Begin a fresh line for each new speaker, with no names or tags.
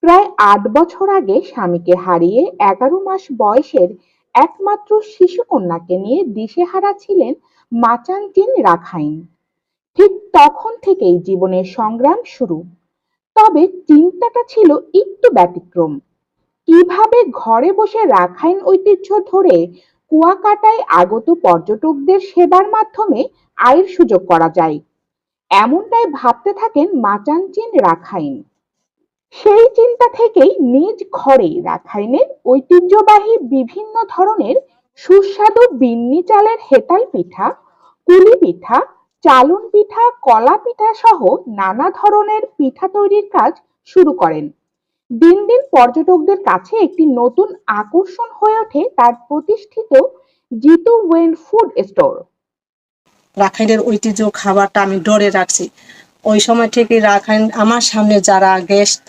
প্রায় ৮ বছর আগে স্বামীকে হারিয়ে ১১ মাস বয়সের একমাত্র শিশুকন্যাকে নিয়ে দিশেহারা ছিলেন মাচানচিন রাখাইন। ঠিক তখন থেকেই জীবনের সংগ্রাম শুরু। তবে চিন্তাটা ছিল একটু ব্যতিক্রম। কিভাবে ঘরে বসে রাখাইন ঐতিহ্য ধরে কুয়াকাটায় আগত পর্যটকদের সেবার মাধ্যমে আয়ের সুযোগ করা যায়, এমনটাই ভাবতে থাকেন মাচানচিন রাখাইন। সেই চিন্তা থেকেই নিজ ঘরে রাখাইনের ঐতিহ্যবাহী বিভিন্ন ধরনের সুস্বাদু বিন্নি চালের হেতাল পিঠা, কুলি পিঠা, চালুন পিঠা, কলা পিঠা সহ নানা ধরনের পিঠা তৈরির কাজ শুরু করেন। দিন দিন পর্যটকদের কাছে একটি নতুন আকর্ষণ হয়ে ওঠে তার প্রতিষ্ঠিত জিতু ওয়েন ফুড স্টোর।
রাখাইনের ঐতিহ্য খাবারটা আমি ধরে রাখছি। ওই সময় থেকে রাখাইন আমার সামনে যারা গেস্ট